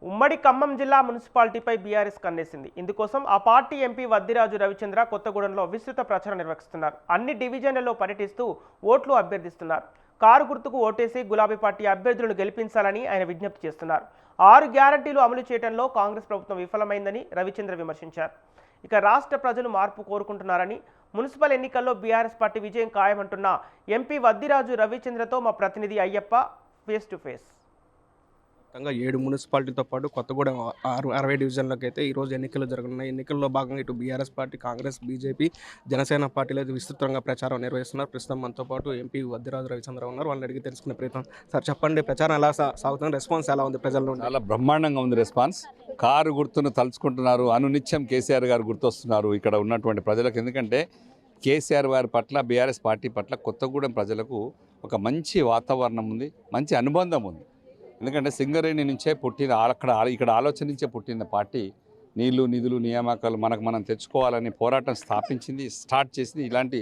ఉమ్మడి ఖమ్మం జిల్లా మున్సిపాలిటీపై బీఆర్ఎస్ కన్నేసింది. ఇందుకోసం ఆ పార్టీ ఎంపీ వద్దిరాజు రవిచంద్ర కొత్తగూడెంలో విస్తృత ప్రచారం నిర్వహిస్తున్నారు. అన్ని డివిజన్లలో పర్యటిస్తూ ఓట్లు అభ్యర్థిస్తున్నారు. కారు గుర్తుకు ఓటేసి గులాబీ పార్టీ అభ్యర్థులను గెలిపించాలని ఆయన విజ్ఞప్తి చేస్తున్నారు. 6 గ్యారంటీలు అమలు చేయడంలో కాంగ్రెస్ ప్రభుత్వం విఫలమైందని రవిచంద్ర విమర్శించారు. ఇక రాష్ట్ర ప్రజలు మార్పు కోరుకుంటున్నారని, మున్సిపల్ ఎన్నికల్లో బీఆర్ఎస్ పార్టీ విజయం ఖాయమంటున్న ఎంపీ వద్దిరాజు రవిచంద్రతో మా ప్రతినిధి అయ్యప్ప ఫేస్ టు ఫేస్. 7 మున్సిపాలిటీతో పాటు కొత్తగూడెం 60 డివిజన్లకు అయితే ఈరోజు ఎన్నికలు జరగనున్నాయి. ఎన్నికల్లో భాగంగా ఇటు BRS party, Congress, BJP, Janasena పార్టీలు అయితే విస్తృతంగా ప్రచారం నిర్వహిస్తున్నారు. ప్రస్తుతం మనతో పాటు ఎంపీ వద్దిరాజు రవిచంద్ర ఉన్నారు. వాళ్ళని అడిగి తెలుసుకునే ప్రయత్నం. సార్ చెప్పండి, ప్రచారం ఎలా సాగుతుంది? రెస్పాన్స్ ఎలా ఉంది ప్రజల నుండి? చాలా బ్రహ్మాండంగా ఉంది రెస్పాన్స్. కారు గుర్తును తలుచుకుంటున్నారు, అనునిత్యం కేసీఆర్ గారు గుర్తొస్తున్నారు ఇక్కడ ఉన్నటువంటి ప్రజలకు. ఎందుకంటే కేసీఆర్ గారి పట్ల, బీఆర్ఎస్ పార్టీ పట్ల కొత్తగూడెం ప్రజలకు ఒక మంచి వాతావరణం ఉంది, మంచి అనుబంధం ఉంది. ఎందుకంటే సింగరేణి నుంచే పుట్టిన ఇక్కడ ఆలోచన నుంచే పుట్టిన పార్టీ నీళ్లు, నిధులు, నియామకాలు మనం తెచ్చుకోవాలని పోరాటం స్టార్ట్ చేసింది ఇలాంటి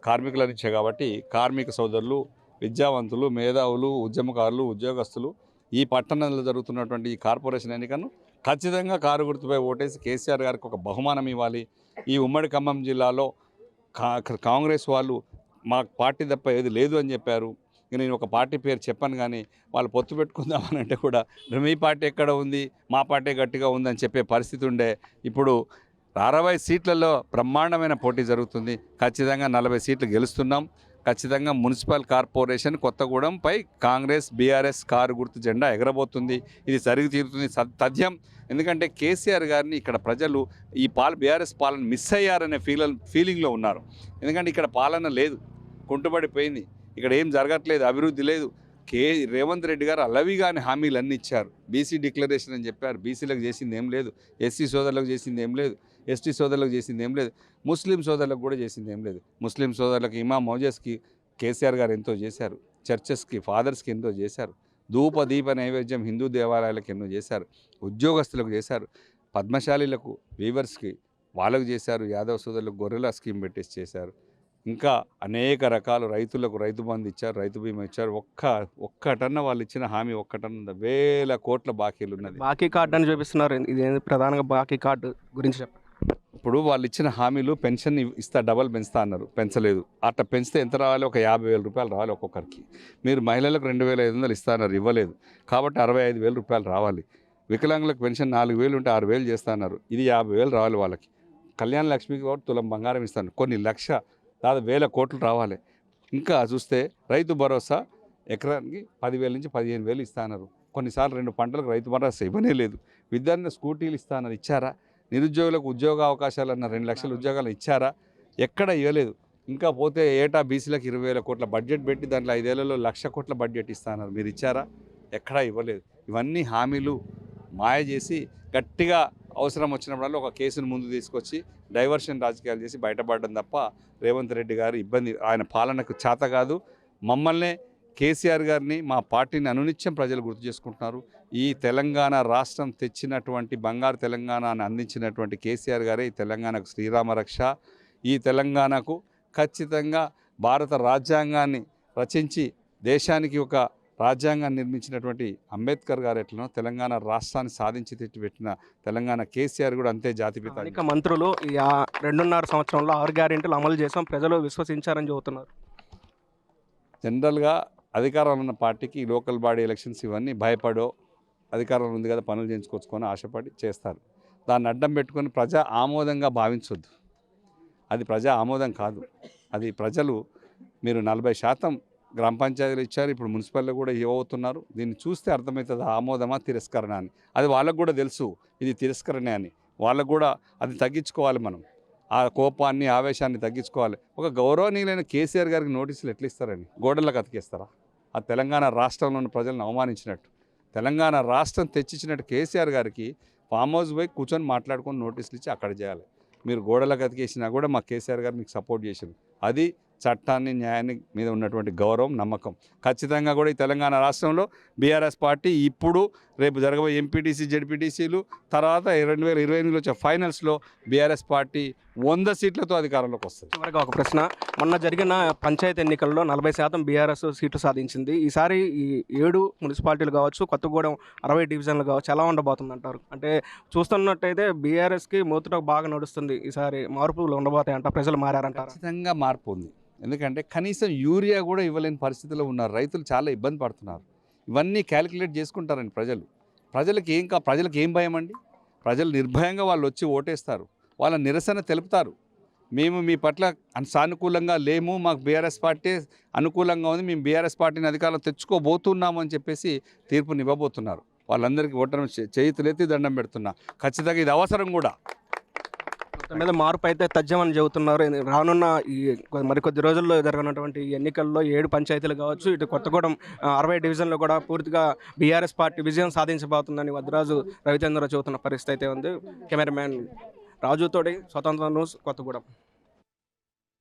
కార్మికుల నుంచే. కాబట్టి కార్మిక సోదరులు, విద్యావంతులు, మేధావులు, ఉద్యమకారులు, ఉద్యోగస్తులు ఈ పట్టణంలో జరుగుతున్నటువంటి ఈ కార్పొరేషన్ ఎన్నికను ఖచ్చితంగా కారు గుర్తుపై ఓటేసి కేసీఆర్ గారికి ఒక బహుమానం ఇవ్వాలి. ఈ ఉమ్మడి ఖమ్మం జిల్లాలో కాంగ్రెస్ వాళ్ళు మా పార్టీ తప్ప ఏది లేదు అని చెప్పారు. ఇక నేను ఒక పార్టీ పేరు చెప్పాను, కానీ వాళ్ళు పొత్తు పెట్టుకుందామని అంటే కూడా మీ పార్టీ ఎక్కడ ఉంది, మా పార్టీ గట్టిగా ఉందని చెప్పే పరిస్థితి ఉండే. ఇప్పుడు 60 సీట్లలో బ్రహ్మాండమైన పోటీ జరుగుతుంది. ఖచ్చితంగా 40 సీట్లు గెలుస్తున్నాం. ఖచ్చితంగా మున్సిపల్ కార్పొరేషన్ కొత్తగూడెంపై కాంగ్రెస్, బీఆర్ఎస్ కారు గుర్తు జెండా ఎగరబోతుంది. ఇది జరిగి తీరుతుంది తథ్యం. ఎందుకంటే కేసీఆర్ గారిని ఇక్కడ ప్రజలు ఈ బీఆర్ఎస్ పాలన మిస్ అయ్యారనే ఫీలింగ్లో ఉన్నారు. ఎందుకంటే ఇక్కడ పాలన లేదు, కుంటుపడిపోయింది, ఇక్కడ ఏం జరగట్లేదు, అభివృద్ధి లేదు. రేవంత్ రెడ్డి గారు అలవిగాని హామీలు అన్నీ ఇచ్చారు. బీసీ డిక్లరేషన్ అని చెప్పారు, బీసీలకు చేసింది ఏం లేదు, ఎస్సీ సోదరులకు చేసింది ఏం లేదు, ఎస్టీ సోదరులకు చేసింది ఏం లేదు, ముస్లిం సోదరులకు కూడా చేసింది ఏం లేదు. ముస్లిం సోదరులకు ఇమాం మౌజెస్కి కేసీఆర్ గారు ఎంతో చేశారు, చర్చెస్కి, ఫాదర్స్కి ఎంతో చేశారు, దీప నైవేద్యం హిందూ దేవాలయాలకు ఎన్నో చేశారు, ఉద్యోగస్తులకు చేశారు, పద్మశాలీలకు, వీవర్స్కి వాళ్ళకు చేశారు, యాదవ్ సోదరులకు గొర్రెల స్కీమ్ పెట్టేసి చేశారు. ఇంకా అనేక రకాలు రైతులకు రైతు బంధు ఇచ్చారు, రైతు బీమా ఇచ్చారు. ఒక్కటన్నా వాళ్ళు ఇచ్చిన హామీ ఒక్కటన్నా వేల కోట్ల బాకీలు ఉన్నది. బాకీ కార్డు అని చూపిస్తున్నారు. ఇది ప్రధానంగా బాకీ కార్డు గురించి చెప్పండి. ఇప్పుడు వాళ్ళు ఇచ్చిన హామీలు పెన్షన్ డబల్ పెంచుతా అన్నారు, పెంచలేదు. అట్లా పెంచితే ఎంత రావాలి? ఒక 50,000 రూపాయలు రావాలి ఒక్కొక్కరికి. మీరు మహిళలకు 2,500 ఇస్తా అన్నారు, ఇవ్వలేదు. కాబట్టి 65,000 రూపాయలు రావాలి. వికలాంగులకు పెన్షన్ 4,000 ఉంటే 6,000 చేస్తా అన్నారు, ఇది 50,000 రావాలి వాళ్ళకి. కళ్యాణ లక్ష్మికి కూడా తులం బంగారం ఇస్తాను, కొన్ని లక్ష దాదాపు వేల కోట్లు రావాలి. ఇంకా చూస్తే రైతు భరోసా ఎకరానికి 10,000 నుంచి 15,000 ఇస్తాన్నారు. కొన్నిసార్లు 2 పంటలకు రైతు భరోసా ఇవ్వనే లేదు. విద్యార్థి స్కూటీలు ఇస్తాన్నారు, ఇచ్చారా? నిరుద్యోగులకు ఉద్యోగ అవకాశాలు అన్న 2 లక్షల ఉద్యోగాలు ఇచ్చారా? ఎక్కడ ఇవ్వలేదు. ఇంకా పోతే ఏటా బీసీలకు 20,000 కోట్ల బడ్జెట్ పెట్టి దాంట్లో 5 ఏళ్లలో 1,00,000 కోట్ల బడ్జెట్ ఇస్తాన్నారు, మీరు ఇచ్చారా? ఎక్కడా ఇవ్వలేదు. ఇవన్నీ హామీలు మాయ చేసి గట్టిగా అవసరం వచ్చినప్పుడల్లా ఒక కేసును ముందు తీసుకొచ్చి డైవర్షన్ రాజకీయాలు చేసి బయటపడడం తప్ప రేవంత్ రెడ్డి గారు ఆయన పాలనకు చేత కాదు. మమ్మల్నే, కేసీఆర్ గారిని, మా పార్టీని అనునిత్యం ప్రజలు గుర్తు చేసుకుంటున్నారు. ఈ తెలంగాణ రాష్ట్రం తెచ్చినటువంటి బంగారు తెలంగాణను అందించినటువంటి కేసీఆర్ గారే ఈ తెలంగాణకు శ్రీరామ రక్ష. ఈ తెలంగాణకు ఖచ్చితంగా భారత రాజ్యాంగాన్ని రచించి దేశానికి ఒక రాజ్యాంగాన్ని నిర్మించినటువంటి అంబేద్కర్ గారు ఎట్లనో తెలంగాణ రాష్ట్రాన్ని సాధించి పెట్టిన తెలంగాణ కేసీఆర్ కూడా అంతే జాతిపిత. అనేక మంత్రులు ఈ 2.5 సంవత్సరంలో 6 గ్యారెంటీలు అమలు చేసాం, ప్రజలు విశ్వసించారని చెబుతున్నారు. జనరల్గా అధికారంలో ఉన్న పార్టీకి లోకల్ బాడీ ఎలక్షన్స్ ఇవన్నీ భయపడో, అధికారంలో ఉంది కదా పనులు చేయించుకొచ్చుకొని ఆశపడి చేస్తారు. దాన్ని అడ్డం పెట్టుకొని ప్రజా ఆమోదంగా భావించొద్దు. అది ప్రజా ఆమోదం కాదు. అది ప్రజలు, మీరు 40% గ్రామ పంచాయతీలు ఇచ్చారు, ఇప్పుడు మున్సిపల్లో కూడా ఇవ్వబోతున్నారు. దీన్ని చూస్తే అర్థమవుతుంది ఆమోదమా తిరస్కరణ అని. అది వాళ్ళకు కూడా తెలుసు ఇది తిరస్కరణే అని. వాళ్ళకు కూడా అది తగ్గించుకోవాలి. మనం ఆ కోపాన్ని, ఆవేశాన్ని తగ్గించుకోవాలి. ఒక గౌరవనీయులైన కేసీఆర్ గారికి నోటీసులు ఎట్లా ఇస్తారని? గోడలకు అతికేస్తారా? ఆ తెలంగాణ రాష్ట్రంలో ఉన్న ప్రజలను అవమానించినట్టు, తెలంగాణ రాష్ట్రం తెచ్చిచ్చినట్టు కేసీఆర్ గారికి ఫామ్ హౌస్ పోయి కూర్చొని మాట్లాడుకొని నోటీసులు ఇచ్చి అక్కడ చేయాలి. మీరు గోడలకు అతికేసినా కూడా మా కేసీఆర్ గారు మీకు సపోర్ట్ చేసింది. అది చట్టాన్ని, న్యాయాన్ని మీద ఉన్నటువంటి గౌరవం, నమ్మకం. ఖచ్చితంగా కూడా ఈ తెలంగాణ రాష్ట్రంలో బీఆర్ఎస్ పార్టీ ఇప్పుడు రేపు జరగబోయే ఎంపీటీసీ, జెడ్పీటీసీలు, తర్వాత 2028లో వచ్చే ఫైనల్స్లో బీఆర్ఎస్ పార్టీ 100 సీట్లతో అధికారంలోకి వస్తుంది. చివరిగా ఒక ప్రశ్న, మొన్న జరిగిన పంచాయతీ ఎన్నికల్లో 40% బీఆర్ఎస్ సీట్లు సాధించింది. ఈసారి ఈ 7 మున్సిపాలిటీలు కావచ్చు, కొత్తగూడెం 60 డివిజన్లు కావచ్చు, ఎలా ఉండబోతుంది అంటారు? అంటే చూస్తున్నట్టయితే బీఆర్ఎస్కి మూతతో బాగా నడుస్తుంది. ఈసారి మార్పులు ఉండబోతాయంట, ప్రజలు మారారంటారు. ఖచ్చితంగా మార్పు ఉంది. ఎందుకంటే కనీసం యూరియా కూడా ఇవ్వలేని పరిస్థితిలో ఉన్నారు. రైతులు చాలా ఇబ్బంది పడుతున్నారు. ఇవన్నీ క్యాలిక్యులేట్ చేసుకుంటారండి ప్రజలకు ఏం భయం అండి? ప్రజలు నిర్భయంగా వాళ్ళు వచ్చి ఓటేస్తారు, వాళ్ళ నిరసన తెలుపుతారు. మేము మీ పట్ల సానుకూలంగా లేము, మాకు బీఆర్ఎస్ పార్టీ అనుకూలంగా ఉంది, మేము బీఆర్ఎస్ పార్టీని అధికారంలో తెచ్చుకోబోతున్నాము అని చెప్పేసి తీర్పునివ్వబోతున్నారు. వాళ్ళందరికీ ఓటర్ను చేతులెత్తి దండం పెడుతున్నా. ఖచ్చితంగా ఇది అవసరం కూడా. మొత్తం మీద మార్పు అయితే తథ్యమని చెబుతున్నారు. రానున్న ఈ మరికొద్ది రోజుల్లో జరగనటువంటి ఈ ఎన్నికల్లో 7 పంచాయతీలు కావచ్చు, ఇటు కొత్తగూడెం 60 డివిజన్లు కూడా పూర్తిగా బీఆర్ఎస్ పార్టీ విజయం సాధించబోతుందని వద్దిరాజు రవిచంద్ర చెబుతున్న పరిస్థితి అయితే ఉంది. కెమెరామ్యాన్ రాజుతోటి స్వతంత్ర న్యూస్, కొత్తగూడెం.